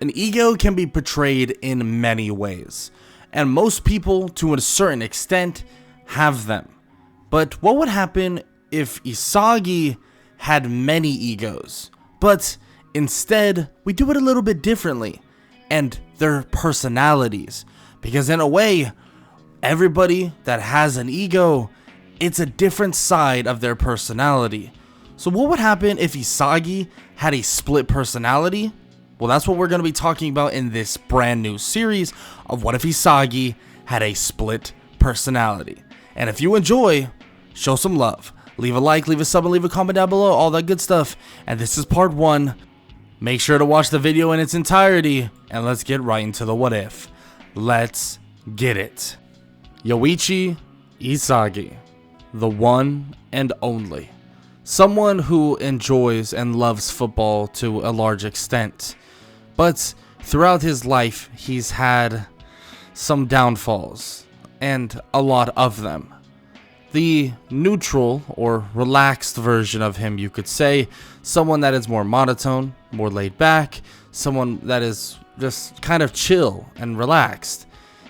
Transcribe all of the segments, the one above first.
An ego can be portrayed in many ways, and most people, to a certain extent, have them. But what would happen if Isagi had many egos, but instead we do it a little bit differently, and their personalities? Because in a way, everybody that has an ego, it's a different side of their personality. So what would happen if Isagi had a split personality? Well, that's what we're going to be talking about in this brand new series of What If Isagi Had a Split Personality. And if you enjoy, show some love. Leave a like, leave a sub, and leave a comment down below, all that good stuff. And this is part 1. Make sure to watch the video in its entirety, and let's get right into the what if. Let's get it. Yoichi Isagi, the one and only. Someone who enjoys and loves football to a large extent. But throughout his life, he's had some downfalls, and a lot of them. The neutral or relaxed version of him, you could say, someone that is more monotone, more laid back, someone that is just kind of chill and relaxed,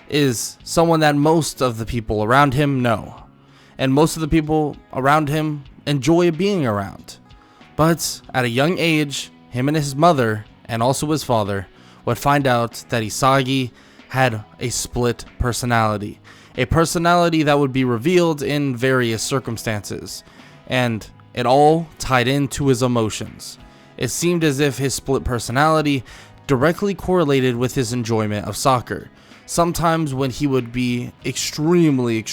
is someone that most of the people around him know. And most of the people around him enjoy being around. But at a young age, him and his mother, and also his father, would find out that Isagi had a split personality. A personality that would be revealed in various circumstances, and it all tied into his emotions. It seemed as if his split personality directly correlated with his enjoyment of soccer. Sometimes when he would be extremely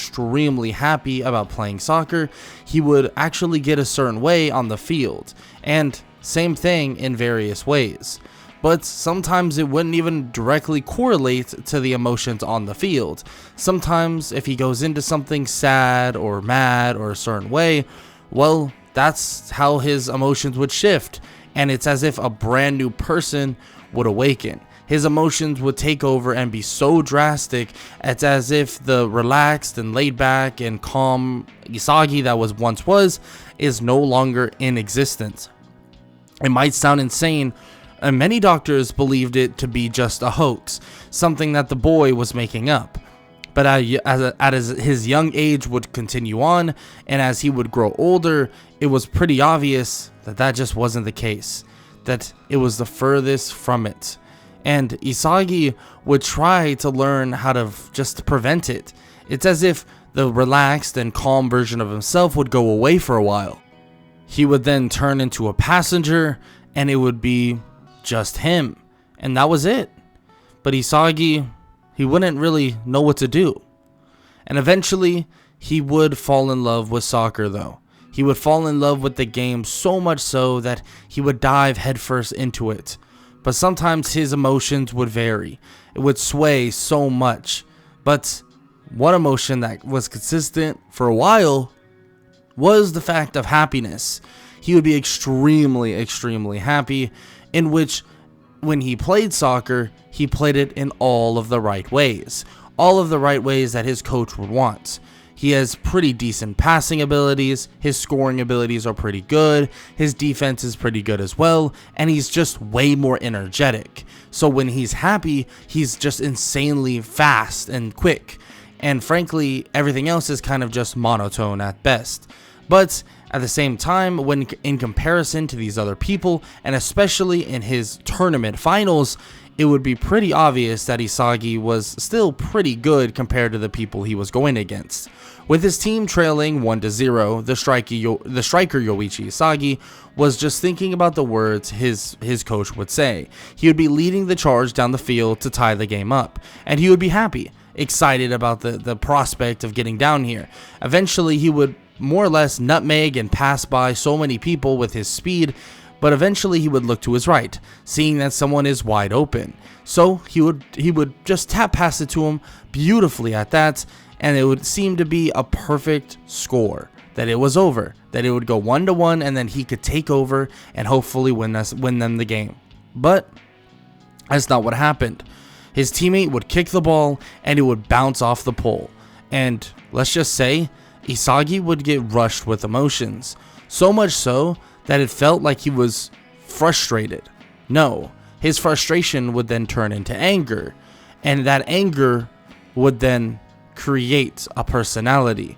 happy about playing soccer, he would actually get a certain way on the field, and same thing in various ways. But sometimes it wouldn't even directly correlate to the emotions on the field. Sometimes if he goes into something sad or mad or a certain way, well, that's how his emotions would shift, and it's as if a brand new person would awaken. His emotions would take over and be so drastic, it's as if the relaxed and laid back and calm Isagi that once was is no longer in existence. It might sound insane, and many doctors believed it to be just a hoax, something that the boy was making up. But as his young age would continue on, and as he would grow older, it was pretty obvious that that just wasn't the case, that it was the furthest from it. And Isagi would try to learn how to just prevent it. It's as if the relaxed and calm version of himself would go away for a while. He would then turn into a passenger, and it would be just him, and that was it. But Isagi, he wouldn't really know what to do. And eventually, he would fall in love with soccer though. He would fall in love with the game so much so that he would dive headfirst into it. But sometimes his emotions would vary. It would sway so much. But one emotion that was consistent for a while was the fact of happiness. He would be extremely happy, in which when he played soccer, he played it in all of the right ways. All of the right ways that his coach would want. He has pretty decent passing abilities, his scoring abilities are pretty good, his defense is pretty good as well, and he's just way more energetic. So when he's happy, he's just insanely fast and quick. And frankly, everything else is kind of just monotone at best. But at the same time, when in comparison to these other people, and especially in his tournament finals, it would be pretty obvious that Isagi was still pretty good compared to the people he was going against. With his team trailing 1-0, the striker Yoichi Isagi was just thinking about the words his coach would say. He would be leading the charge down the field to tie the game up, and he would be happy, excited about the prospect of getting down here. Eventually, he would more or less nutmeg and pass by so many people with his speed, but eventually he would look to his right, seeing that someone is wide open. So he would just tap pass it to him beautifully at that, and it would seem to be a perfect score, that it was over, that it would go 1-1, and then he could take over and hopefully win them the game. But that's not what happened. His teammate would kick the ball and it would bounce off the pole, and let's just say Isagi would get rushed with emotions, so much so that it felt like he was frustrated. No, his frustration would then turn into anger, and that anger would then create a personality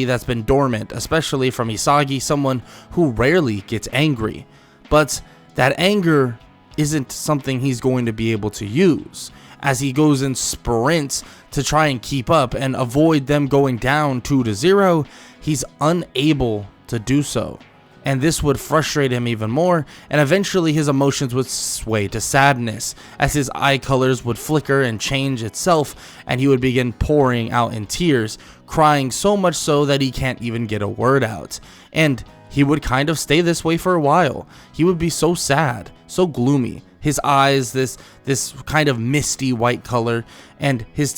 that's been dormant, especially from Isagi, someone who rarely gets angry. But that anger isn't something he's going to be able to use, as he goes in sprints to try and keep up and avoid them going down 2-0. He's unable to do so, and this would frustrate him even more, and eventually his emotions would sway to sadness, as his eye colors would flicker and change itself, and he would begin pouring out in tears, crying so much so that he can't even get a word out. And he would kind of stay this way for a while. He would be so sad, so gloomy, his eyes this kind of misty white color, and his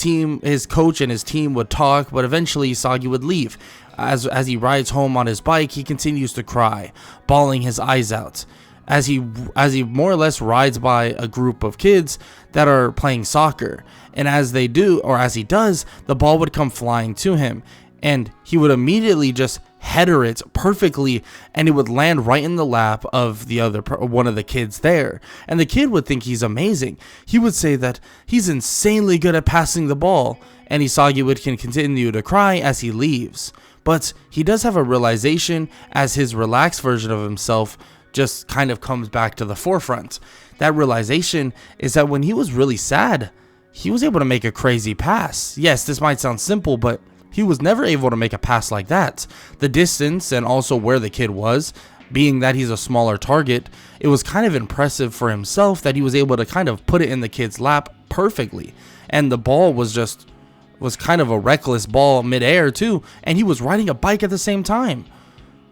coach and his team would talk, but eventually Isagi would leave. As he rides home on his bike, he continues to cry, bawling his eyes out, as he more or less rides by a group of kids that are playing soccer. And as he does, the ball would come flying to him, and he would immediately just header it perfectly, and it would land right in the lap of one of the kids there. And the kid would think he's amazing. He would say that he's insanely good at passing the ball, and Isagi would continue to cry as he leaves. But he does have a realization, as his relaxed version of himself just kind of comes back to the forefront. That realization is that when he was really sad, he was able to make a crazy pass. Yes, this might sound simple, but he was never able to make a pass like that. The distance, and also where the kid was, being that he's a smaller target, it was kind of impressive for himself that he was able to kind of put it in the kid's lap perfectly. And the ball was kind of a reckless ball midair too, and he was riding a bike at the same time.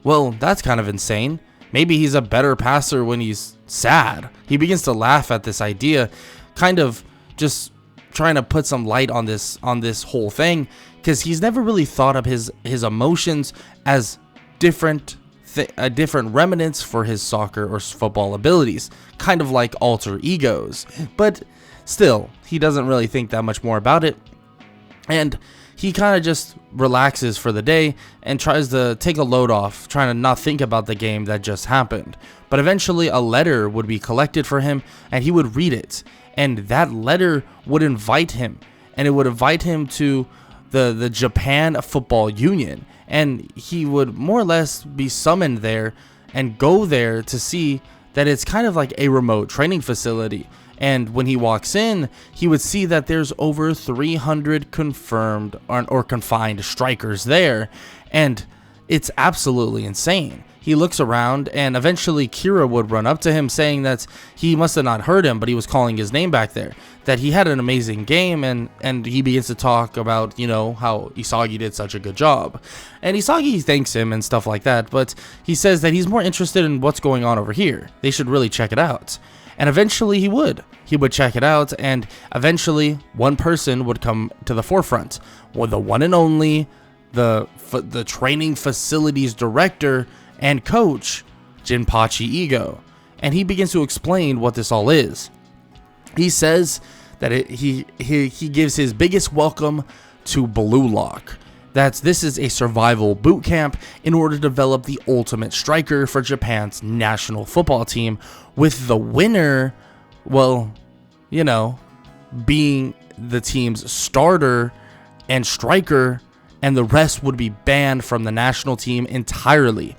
Well, that's kind of insane. Maybe he's a better passer when he's sad. He begins to laugh at this idea, kind of just trying to put some light on this whole thing, because he's never really thought of his emotions as different remnants for his soccer or football abilities, kind of like alter egos. But still, he doesn't really think that much more about it, and he kind of just relaxes for the day and tries to take a load off, trying to not think about the game that just happened. But eventually a letter would be collected for him, and he would read it, and that letter would invite him, and it would invite him to the Japan Football Union, and he would more or less be summoned there and go there to see that it's kind of like a remote training facility. And when he walks in, he would see that there's over 300 confirmed or confined strikers there, and it's absolutely insane. He looks around, and eventually Kira would run up to him saying that he must have not heard him, but he was calling his name back there, that he had an amazing game, and he begins to talk about, how Isagi did such a good job. And Isagi thanks him and stuff like that, but he says that he's more interested in what's going on over here. They should really check it out. And eventually he would check it out, and eventually one person would come to the forefront. Well, the one and only, the training facilities director and coach, Jinpachi Ego. And he begins to explain what this all is. He says that he gives his biggest welcome to Blue Lock. This is a survival boot camp in order to develop the ultimate striker for Japan's national football team, with the winner, being the team's starter and striker, and the rest would be banned from the national team entirely,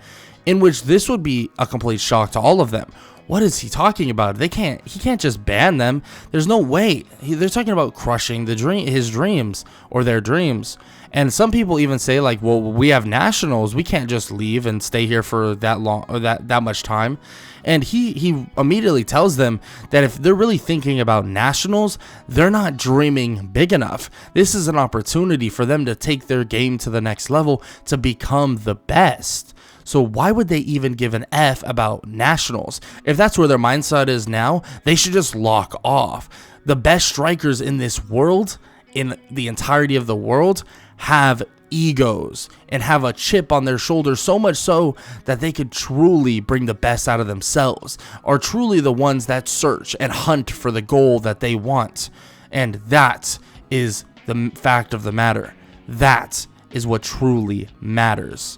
in which this would be a complete shock to all of them. What is he talking about? He can't just ban them. There's no way. They're talking about crushing his dreams, or their dreams. And some people even say, like, well, we have nationals. We can't just leave and stay here for that long or that much time. And he immediately tells them that if they're really thinking about nationals, they're not dreaming big enough. This is an opportunity for them to take their game to the next level, to become the best. So why would they even give an F about nationals? If that's where their mindset is now, they should just lock off. The best strikers in this world, in the entirety of the world, have egos and have a chip on their shoulder, so much so that they could truly bring the best out of themselves, are truly the ones that search and hunt for the goal that they want. And that is the fact of the matter. That is what truly matters.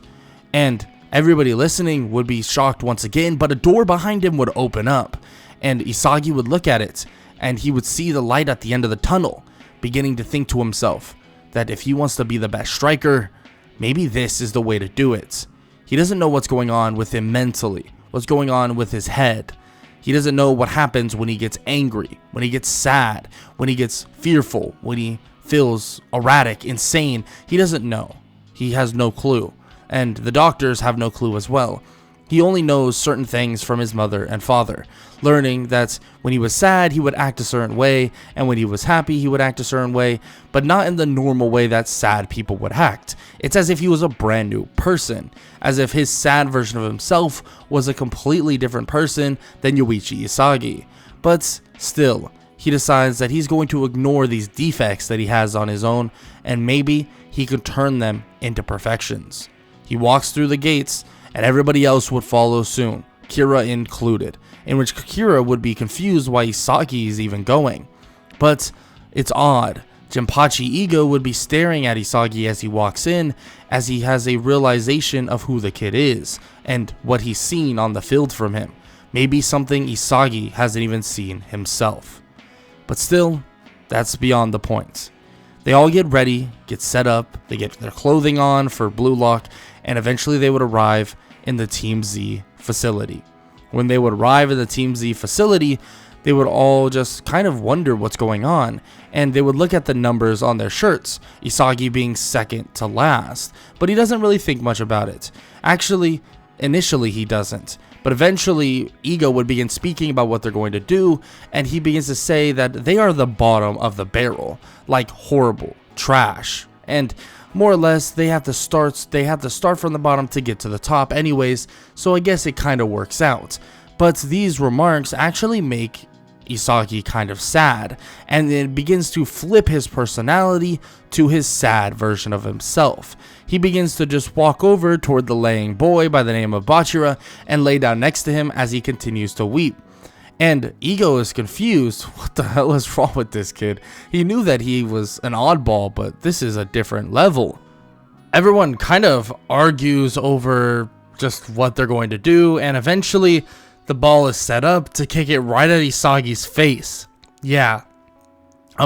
And everybody listening would be shocked once again, but a door behind him would open up, And Isagi would look at it, and he would see the light at the end of the tunnel, beginning to think to himself that if he wants to be the best striker, maybe this is the way to do it. He doesn't know what's going on with him mentally, what's going on with his head. He doesn't know what happens when he gets angry, when he gets sad, when he gets fearful, when he feels erratic, insane. He doesn't know. He has no clue. And the doctors have no clue as well. He only knows certain things from his mother and father, learning that when he was sad, he would act a certain way, and when he was happy, he would act a certain way, but not in the normal way that sad people would act. It's as if he was a brand new person, as if his sad version of himself was a completely different person than Yoichi Isagi. But still, he decides that he's going to ignore these defects that he has on his own, and maybe he could turn them into perfections. He walks through the gates, and everybody else would follow soon, Kira included, in which Kira would be confused why Isagi is even going. But it's odd. Jinpachi Ego would be staring at Isagi as he walks in, as he has a realization of who the kid is, and what he's seen on the field from him. Maybe something Isagi hasn't even seen himself. But still, that's beyond the point. They all get ready, get set up, they get their clothing on for Blue Lock, and eventually they would arrive in the Team Z facility. When they would arrive in the Team Z facility, they would all just kind of wonder what's going on, and they would look at the numbers on their shirts, Isagi being second to last, but he doesn't really think much about it. Actually, initially he doesn't, but eventually Ego would begin speaking about what they're going to do, and he begins to say that they are the bottom of the barrel, like horrible, trash, and more or less they have to start from the bottom to get to the top anyways, so I guess it kind of works out. But these remarks actually make Isagi kind of sad, and it begins to flip his personality to his sad version of himself. He begins to just walk over toward the laying boy by the name of Bachira and lay down next to him as he continues to weep. And Ego is confused. What the hell is wrong with this kid? He knew that he was an oddball, but this is a different level. Everyone kind of argues over just what they're going to do, and eventually the ball is set up to kick it right at Isagi's face. Yeah.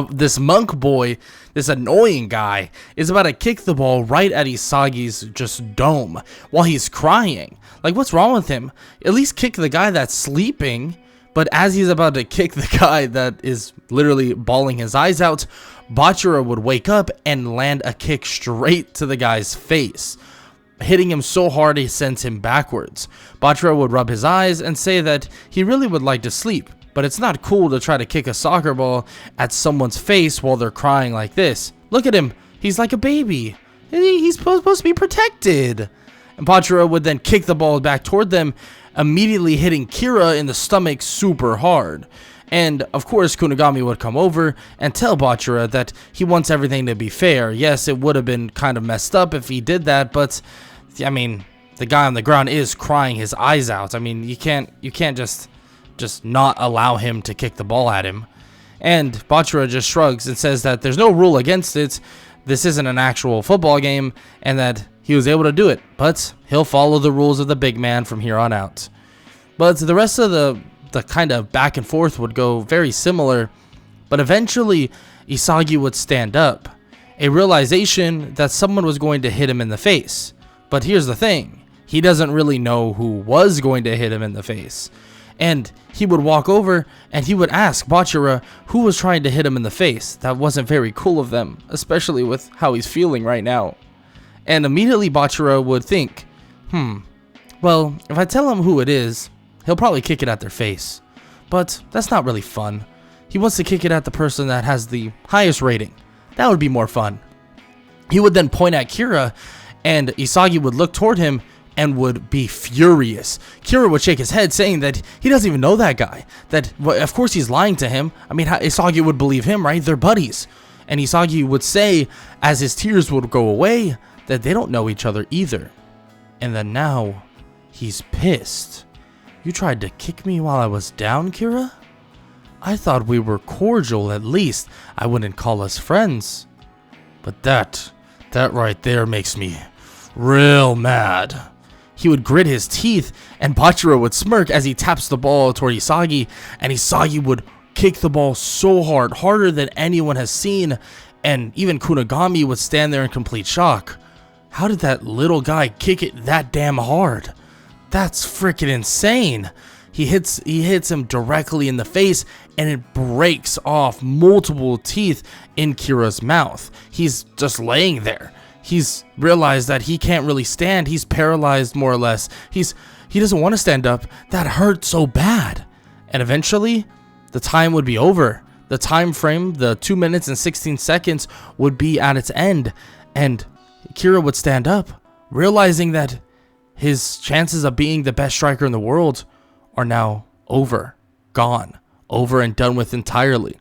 This monk boy, this annoying guy, is about to kick the ball right at Isagi's just dome while he's crying. Like, what's wrong with him? At least kick the guy that's sleeping. But as he's about to kick the guy that is literally bawling his eyes out, Bachira would wake up and land a kick straight to the guy's face, hitting him so hard he sends him backwards. Bachira would rub his eyes and say that he really would like to sleep, but it's not cool to try to kick a soccer ball at someone's face while they're crying like this. Look at him, he's like a baby. He's supposed to be protected. And Bachira would then kick the ball back toward them, immediately hitting Kira in the stomach super hard. And of course Kunigami would come over and tell Bachira that he wants everything to be fair. Yes, it would have been kind of messed up if he did that, but I mean, the guy on the ground is crying his eyes out. I mean, you can't just not allow him to kick the ball at him. And Bachira just shrugs and says that there's no rule against it. This isn't an actual football game, and that he was able to do it, but he'll follow the rules of the big man from here on out. But the rest of the kind of back and forth would go very similar, but eventually Isagi would stand up, a realization that someone was going to hit him in the face. But here's the thing, he doesn't really know who was going to hit him in the face. And he would walk over and he would ask Bachira who was trying to hit him in the face. That wasn't very cool of them, especially with how he's feeling right now. And immediately Bachira would think, well, if I tell him who it is, he'll probably kick it at their face. But that's not really fun. He wants to kick it at the person that has the highest rating. That would be more fun. He would then point at Kira, and Isagi would look toward him and would be furious. Kira would shake his head, saying that he doesn't even know that guy. That, well, of course he's lying to him. I mean, Isagi would believe him, right? They're buddies. And Isagi would say, as his tears would go away, that they don't know each other either. And then now, he's pissed. You tried to kick me while I was down, Kira? I thought we were cordial, at least. I wouldn't call us friends. But that right there makes me real mad. he would grit his teeth, and Bachira would smirk as he taps the ball toward Isagi, and Isagi would kick the ball so hard, harder than anyone has seen, and even Kunigami would stand there in complete shock. How did that little guy kick it that damn hard? That's freaking insane. He hits him directly in the face, and it breaks off multiple teeth in Kira's mouth. He's just laying there. He's realized that he can't really stand. He's paralyzed, more or less. He doesn't want to stand up. That hurt so bad. And eventually, the time would be over. The time frame, the 2 minutes and 16 seconds, would be at its end. And Kira would stand up, realizing that his chances of being the best striker in the world are now over, gone, over and done with entirely.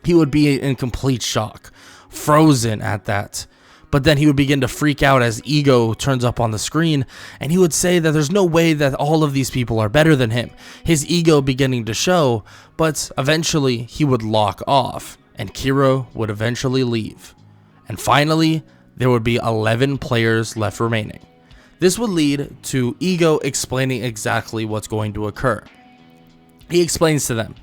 He would be in complete shock, frozen at that. But then he would begin to freak out as ego turns up on the screen, and he would say that there's no way that all of these people are better than him. His ego beginning to show, but eventually he would lock off, and Kira would eventually leave. And finally, there would be 11 players left remaining. This would lead to Ego explaining exactly what's going to occur. He explains to them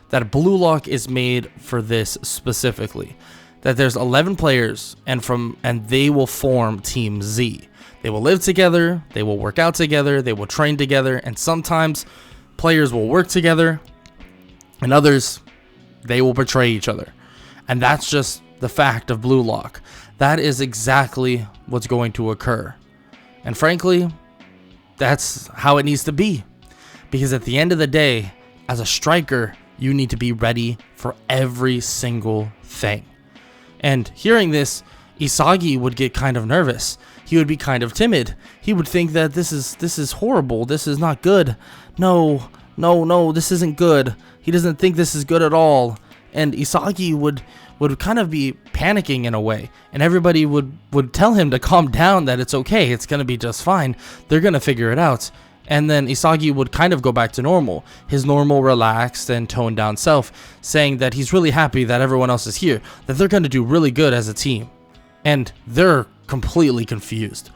that Blue Lock is made for this specifically. That there's 11 players, and they will form Team Z. They will live together, they will work out together, they will train together, and sometimes players will work together, and others, they will betray each other. And that's just the fact of Blue Lock. That is exactly what's going to occur. And frankly, that's how it needs to be. Because at the end of the day, as a striker, you need to be ready for every single thing. And hearing this, Isagi would get kind of nervous. He would be kind of timid. He would think that this is horrible. This is not good. No, this isn't good. He doesn't think this is good at all. And Isagi would kind of be panicking in a way. And everybody would tell him to calm down, that it's okay. It's going to be just fine. They're going to figure it out. And then Isagi would kind of go back to normal, his normal relaxed and toned down self, saying that he's really happy that everyone else is here, that they're going to do really good as a team. And they're completely confused.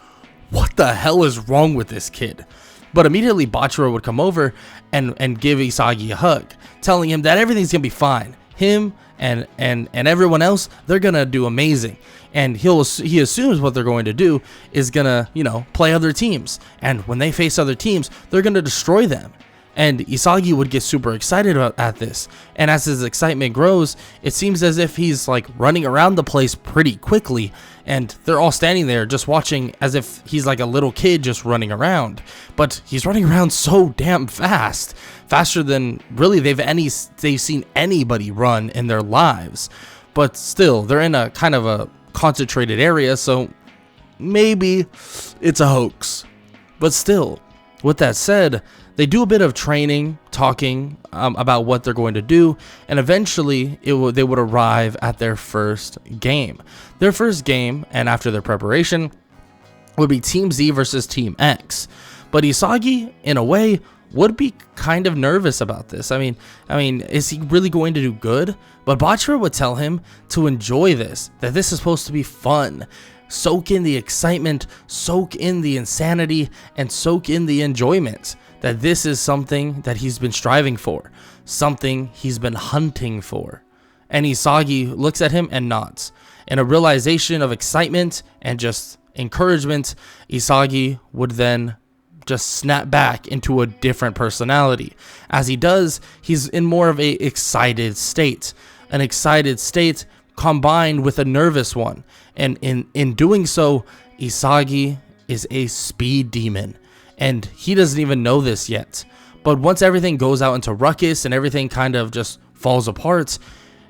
What the hell is wrong with this kid? But immediately Bachira would come over and give Isagi a hug, telling him that everything's going to be fine. Him and everyone else, they're going to do amazing. And he assumes what they're going to do is going to, play other teams. And when they face other teams, they're going to destroy them. And Isagi would get super excited at this. And as his excitement grows, it seems as if he's like running around the place pretty quickly. And they're all standing there just watching as if he's like a little kid just running around. But he's running around so damn fast. Faster than really they've seen anybody run in their lives. But still, they're in a kind of a concentrated area, so maybe it's a hoax. But still, with that said, they do a bit of training, talking about what they're going to do, and eventually they would arrive at their first game. Their first game, and after their preparation, would be Team Z versus Team X. But Isagi, in a way, would be kind of nervous about this. I mean, is he really going to do good? But Bachira would tell him to enjoy this, that this is supposed to be fun. Soak in the excitement, soak in the insanity, and soak in the enjoyment. That this is something that he's been striving for, something he's been hunting for. And Isagi looks at him and nods. In a realization of excitement and just encouragement, Isagi would then just snap back into a different personality. As he does, he's in more of a excited state. An excited state combined with a nervous one. And in doing so, Isagi is a speed demon. And he doesn't even know this yet. But once everything goes out into ruckus and everything kind of just falls apart,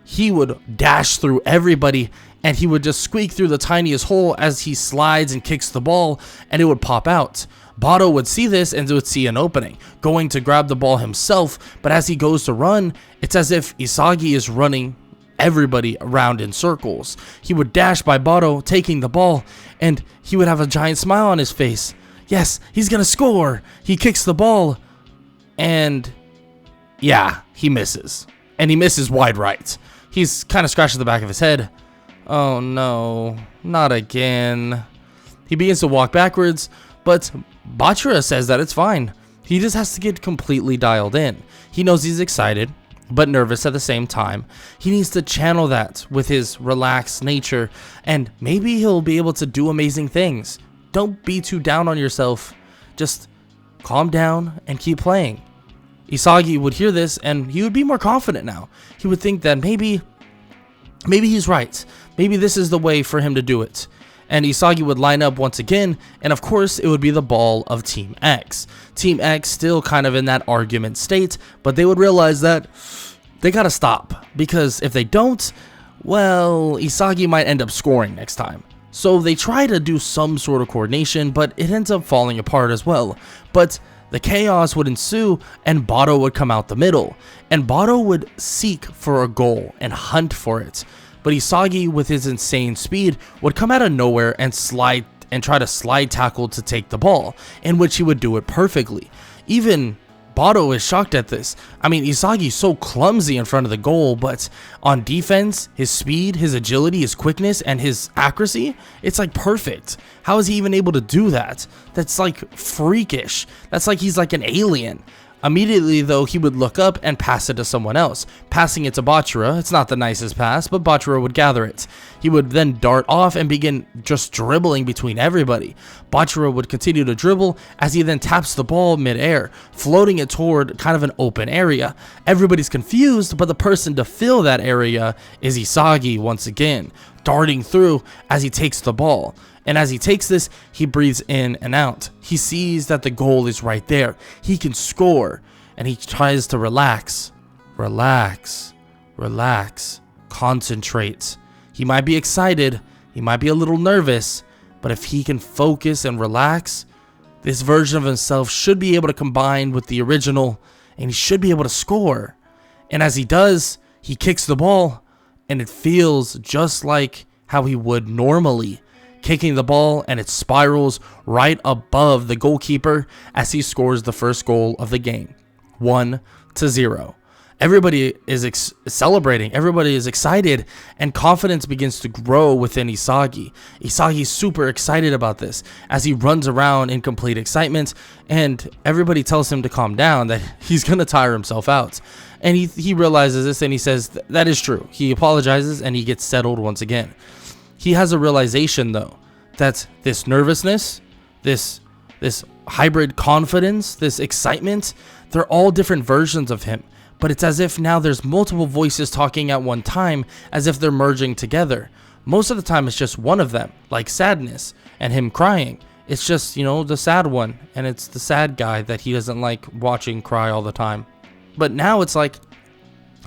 he would dash through everybody and he would just squeak through the tiniest hole as he slides and kicks the ball, and it would pop out. Bato would see this and would see an opening, going to grab the ball himself, but as he goes to run, it's as if Isagi is running everybody around in circles. He would dash by Bato, taking the ball, and he would have a giant smile on his face. Yes, he's gonna score! He kicks the ball, and yeah, he misses. And he misses wide right. He's kind of scratching the back of his head. Oh no, not again. He begins to walk backwards, But Bachira says that it's fine. He just has to get completely dialed in. He knows he's excited, but nervous at the same time. He needs to channel that with his relaxed nature, and maybe he'll be able to do amazing things. Don't be too down on yourself. Just calm down and keep playing. Isagi would hear this, and he would be more confident now. He would think that maybe he's right. Maybe this is the way for him to do it. And Isagi would line up once again, and of course it would be the ball of Team X. Team X still kind of in that argument state, but they would realize that they gotta stop, because if they don't, well, Isagi might end up scoring next time. So they try to do some sort of coordination, but it ends up falling apart as well. But the chaos would ensue, and Bato would come out the middle, and Bato would seek for a goal and hunt for it. But Isagi, with his insane speed, would come out of nowhere and try to slide tackle to take the ball, in which he would do it perfectly. Even Bato is shocked at this. I mean, Isagi's so clumsy in front of the goal, but on defense, his speed, his agility, his quickness, and his accuracy, it's like perfect. How is he even able to do that? That's like freakish. That's like he's like an alien. Immediately, though, he would look up and pass it to someone else. Passing it to Bachira, it's not the nicest pass, but Bachira would gather it. He would then dart off and begin just dribbling between everybody. Bachira would continue to dribble as he then taps the ball mid-air, floating it toward kind of an open area. Everybody's confused, but the person to fill that area is Isagi once again, darting through as he takes the ball. And as he takes this, he breathes in and out. He sees that the goal is right there. He can score, and he tries to relax, concentrate. He might be excited, he might be a little nervous, but if he can focus and relax, this version of himself should be able to combine with the original, and he should be able to score. And as he does, he kicks the ball, and it feels just like how he would normally. Kicking the ball, and it spirals right above the goalkeeper as he scores the first goal of the game, 1-0. Everybody is celebrating, everybody is excited, and confidence begins to grow within Isagi. Isagi's super excited about this as he runs around in complete excitement, and everybody tells him to calm down, that he's gonna tire himself out. And he realizes this, and he says that is true. He apologizes, and he gets settled once again. He has a realization, though, that this nervousness, this hybrid confidence, this excitement, they're all different versions of him. But it's as if now there's multiple voices talking at one time, as if they're merging together. Most of the time, it's just one of them, like sadness and him crying. It's just, the sad one, and it's the sad guy that he doesn't like watching cry all the time. But now it's like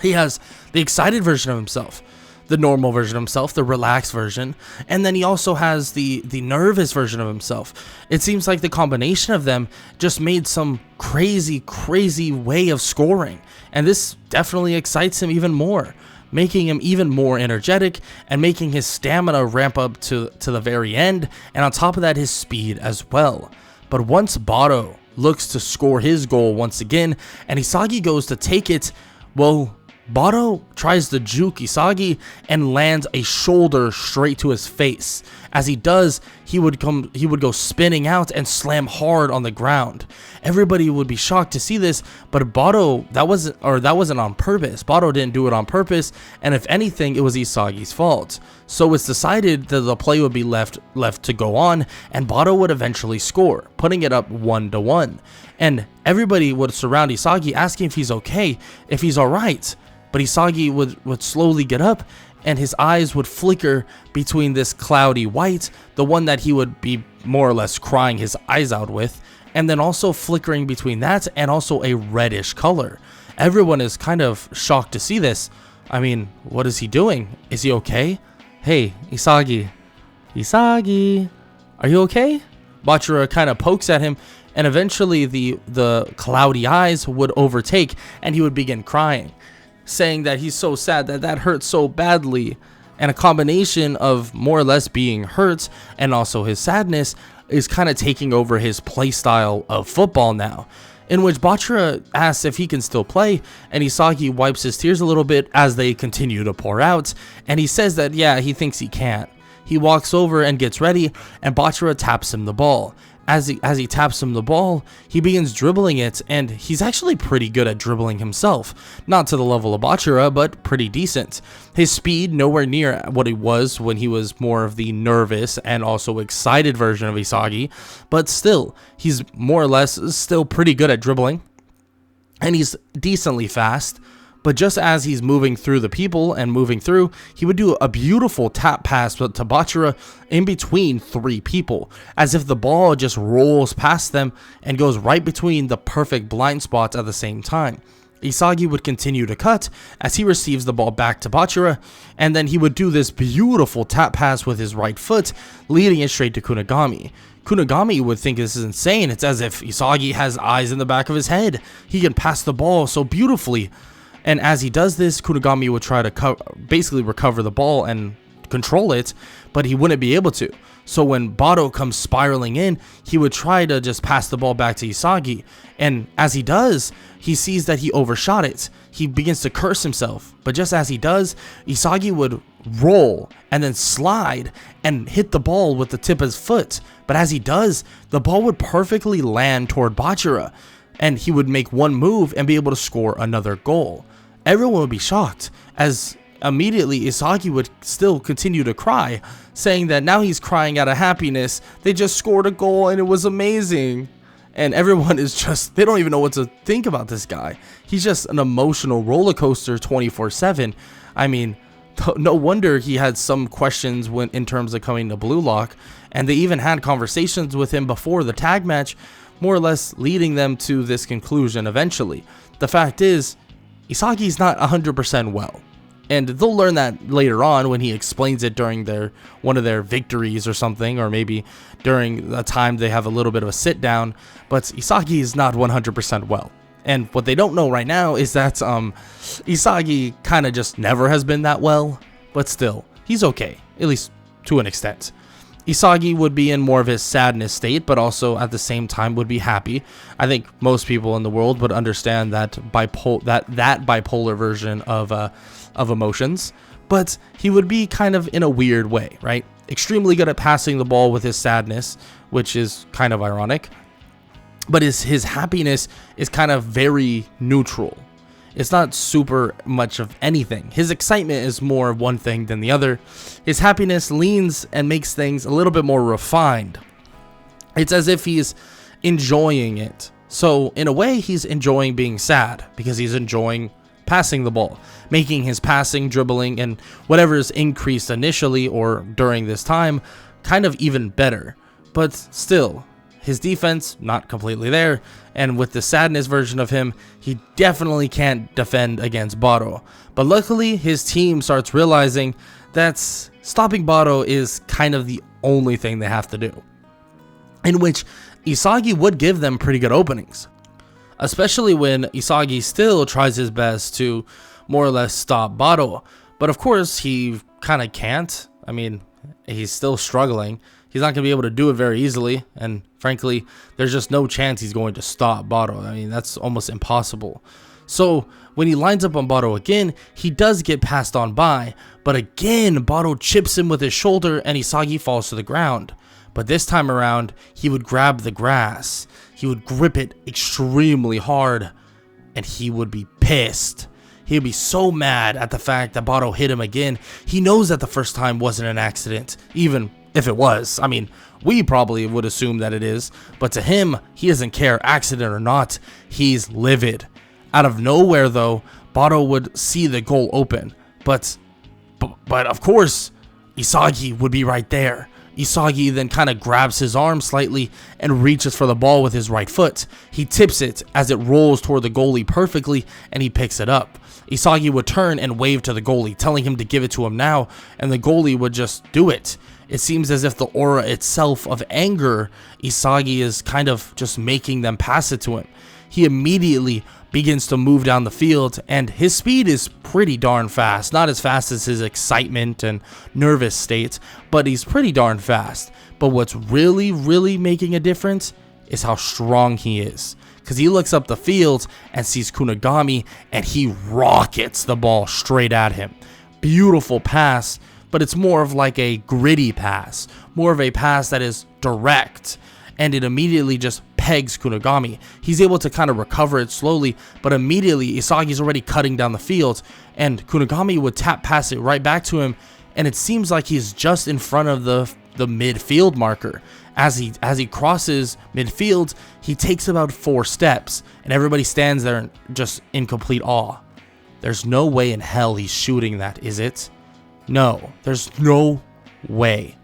he has the excited version of himself, the normal version of himself, the relaxed version, and then he also has the nervous version of himself. It seems like the combination of them just made some crazy way of scoring, and this definitely excites him even more, making him even more energetic and making his stamina ramp up to the very end, and on top of that, his speed as well. But once Bato looks to score his goal once again, and Isagi goes to take it, well, Bato tries to juke Isagi and lands a shoulder straight to his face. As he does, he would go spinning out and slam hard on the ground. Everybody would be shocked to see this, but Bato, that wasn't on purpose. Bato didn't do it on purpose, and if anything, it was Isagi's fault. So it's decided that the play would be left to go on, and Bato would eventually score, putting it up 1-1. And everybody would surround Isagi, asking if he's okay, if he's alright. But Isagi would slowly get up, and his eyes would flicker between this cloudy white, the one that he would be more or less crying his eyes out with, and then also flickering between that and also a reddish color. Everyone is kind of shocked to see this. I mean, what is he doing? Is he okay? Hey, Isagi, are you okay? Bachira kind of pokes at him, and eventually the cloudy eyes would overtake, and he would begin crying, saying that he's so sad, that hurts so badly. And a combination of more or less being hurt and also his sadness is kind of taking over his play style of football now, in which Bachira asks if he can still play, and Isagi wipes his tears a little bit as they continue to pour out, and he says that yeah, he thinks he can. He walks over and gets ready, and Bachira taps him the ball. as he taps him the ball, he begins dribbling it, and he's actually pretty good at dribbling himself. Not to the level of Bachira, but pretty decent. His speed nowhere near what he was when he was more of the nervous and also excited version of Isagi, but still, he's more or less still pretty good at dribbling, and he's decently fast. But just as he's moving through the people and moving through, he would do a beautiful tap pass to Bachira in between 3 people, as if the ball just rolls past them and goes right between the perfect blind spots at the same time. Isagi would continue to cut as he receives the ball back to Bachira, and then he would do this beautiful tap pass with his right foot, leading it straight to Kunigami. Kunigami would think this is insane. It's as if Isagi has eyes in the back of his head. He can pass the ball so beautifully. And as he does this, Kunigami would try to basically recover the ball and control it, but he wouldn't be able to. So when Bado comes spiraling in, he would try to just pass the ball back to Isagi. And as he does, he sees that he overshot it. He begins to curse himself. But just as he does, Isagi would roll and then slide and hit the ball with the tip of his foot. But as he does, the ball would perfectly land toward Bachira, and he would make one move and be able to score another goal. Everyone would be shocked, as immediately Isagi would still continue to cry, saying that now he's crying out of happiness. They just scored a goal and it was amazing. And everyone is just, they don't even know what to think about this guy. He's just an emotional roller coaster 24/7. I mean, no wonder he had some questions in terms of coming to Blue Lock, and they even had conversations with him before the tag match, more or less leading them to this conclusion eventually. The fact is, Isagi's not 100% well, and they'll learn that later on when he explains it during one of their victories or something, or maybe during the time they have a little bit of a sit down. But Isagi is not 100% well, and what they don't know right now is that Isagi kind of just never has been that well, but still, he's okay, at least to an extent. Isagi would be in more of his sadness state, but also at the same time would be happy. I think most people in the world would understand that bipolar version of emotions, but he would be kind of in a weird way, right? Extremely good at passing the ball with his sadness, which is kind of ironic, but his happiness is kind of very neutral. It's not super much of anything. His excitement is more one thing than the other. His happiness leans and makes things a little bit more refined. It's as if he's enjoying it. So in a way, he's enjoying being sad because he's enjoying passing the ball, making his passing, dribbling, and whatever is increased initially or during this time kind of even better. But still, his defense, not completely there, and with the sadness version of him, he definitely can't defend against Bado. But luckily, his team starts realizing that stopping Bado is kind of the only thing they have to do, in which Isagi would give them pretty good openings, especially when Isagi still tries his best to more or less stop Bado. But of course, he kind of can't. I mean, he's still struggling. He's not going to be able to do it very easily, and frankly, there's just no chance he's going to stop Bado. I mean, that's almost impossible. So when he lines up on Bado again, he does get passed on by, but again, Bado chips him with his shoulder and Isagi falls to the ground. But this time around, he would grab the grass, he would grip it extremely hard, and he would be pissed. He'd be so mad at the fact that Bado hit him again. He knows that the first time wasn't an accident, even if it was. I mean, we probably would assume that it is, but to him, he doesn't care, accident or not. He's livid. Out of nowhere, though, Bado would see the goal open, but of course, Isagi would be right there. Isagi then kind of grabs his arm slightly and reaches for the ball with his right foot. He tips it as it rolls toward the goalie perfectly, and he picks it up. Isagi would turn and wave to the goalie, telling him to give it to him now, and the goalie would just do it. It seems as if the aura itself of anger, Isagi is kind of just making them pass it to him. He immediately begins to move down the field, and his speed is pretty darn fast. Not as fast as his excitement and nervous state, but he's pretty darn fast. But what's really, really making a difference is how strong he is. Because he looks up the field and sees Kunigami, and he rockets the ball straight at him. Beautiful pass, but it's more of like a gritty pass. More of a pass that is direct. and it immediately just pegs Kunigami. He's able to kind of recover it slowly, but immediately Isagi's already cutting down the field, and Kunigami would tap pass it right back to him, and it seems like he's just in front of the midfield marker. As he crosses midfield, he takes about 4 steps, and everybody stands there just in complete awe. There's no way in hell he's shooting that, is it? No, there's no way.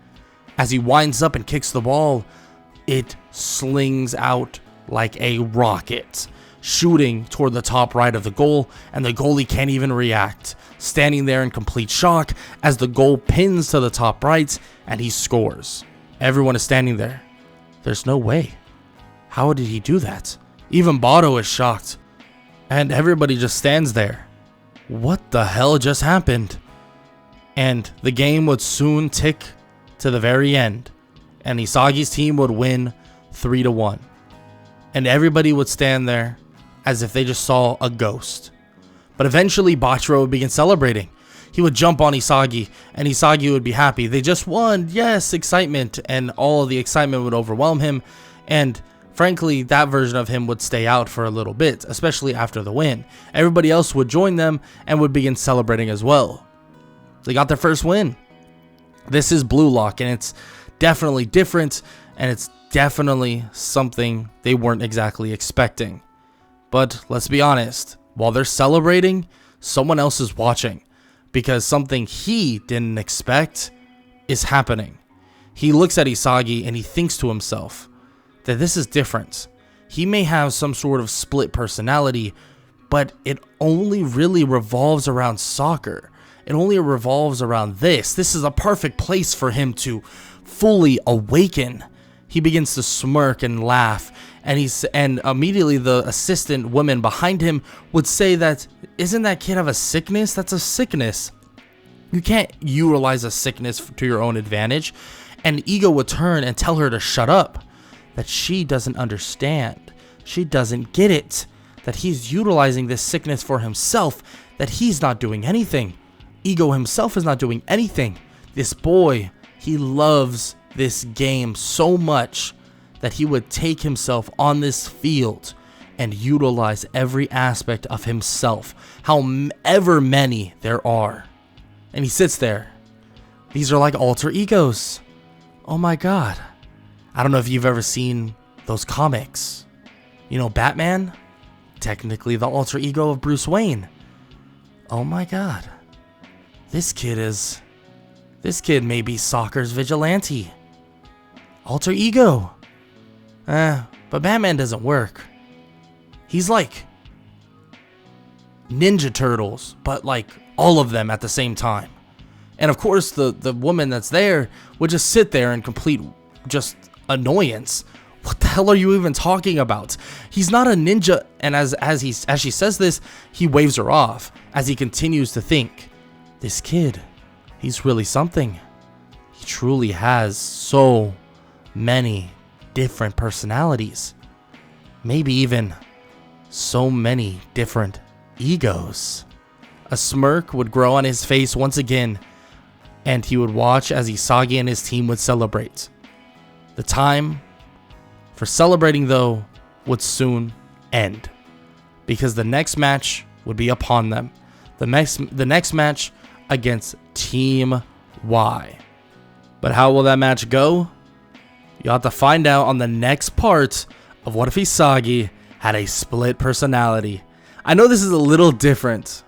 As he winds up and kicks the ball, it slings out like a rocket, shooting toward the top right of the goal, and the goalie can't even react, standing there in complete shock as the goal pins to the top right, and he scores. Everyone is standing there. There's no way. How did he do that? Even Bato is shocked, and everybody just stands there. What the hell just happened? And the game would soon tick to the very end, and Isagi's team would win 3-1. And everybody would stand there as if they just saw a ghost. But eventually Bachiro would begin celebrating. He would jump on Isagi, and Isagi would be happy. They just won, yes, excitement, and all of the excitement would overwhelm him, and frankly, that version of him would stay out for a little bit, especially after the win. Everybody else would join them and would begin celebrating as well. They got their first win. This is Blue Lock, and it's definitely different, and it's definitely something they weren't exactly expecting. But let's be honest, while they're celebrating, someone else is watching, because something he didn't expect is happening. He looks at Isagi and he thinks to himself that this is different. He may have some sort of split personality, but it only really revolves around soccer. It only revolves around this. This is a perfect place for him to fully awaken. He begins to smirk and laugh, and immediately the assistant woman behind him would say that, isn't that kid have a sickness? That's a sickness. You can't utilize a sickness to your own advantage. And Ego would turn and tell her to shut up, that she doesn't understand. She doesn't get it, that he's utilizing this sickness for himself, that he's not doing anything. Ego himself is not doing anything. This boy, he loves this game so much that he would take himself on this field and utilize every aspect of himself, however many there are. And he sits there. These are like alter egos. Oh my god. I don't know if you've ever seen those comics. You know, Batman? Technically the alter ego of Bruce Wayne. Oh my god. This kid may be soccer's vigilante. Alter ego. But Batman doesn't work. He's like Ninja Turtles, but like all of them at the same time. And of course, the woman that's there would just sit there in complete just annoyance. What the hell are you even talking about? He's not a ninja. And as she says this, he waves her off as he continues to think, this kid, he's really something. He truly has so many different personalities. Maybe even so many different egos. A smirk would grow on his face once again, and he would watch as Isagi and his team would celebrate. The time for celebrating, though, would soon end, because the next match would be upon them. The next match against Team Y. But how will that match go? You'll have to find out on the next part of What If Isagi Had a Split Personality. I know this is a little different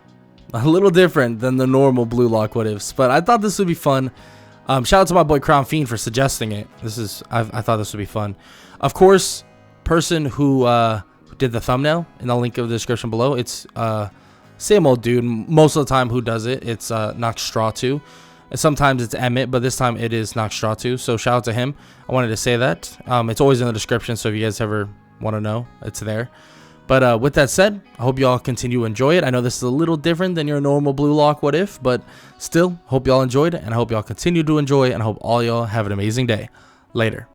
than the normal Blue Lock What Ifs, but I thought this would be fun. Shout out to my boy Crown Fiend for suggesting it. I thought this would be fun. Of course, person who did the thumbnail in the link of the description below, it's same old dude most of the time who does it. It's Stratu. Sometimes it's Emmett, but this time it is Stratu. So shout out to him. I wanted to say that. It's always in the description, so if you guys ever want to know, it's there. But with that said, I hope y'all continue to enjoy it. I know this is a little different than your normal Blue Lock What If, but still, hope y'all enjoyed it, and I hope y'all continue to enjoy it, and I hope all y'all have an amazing day. Later.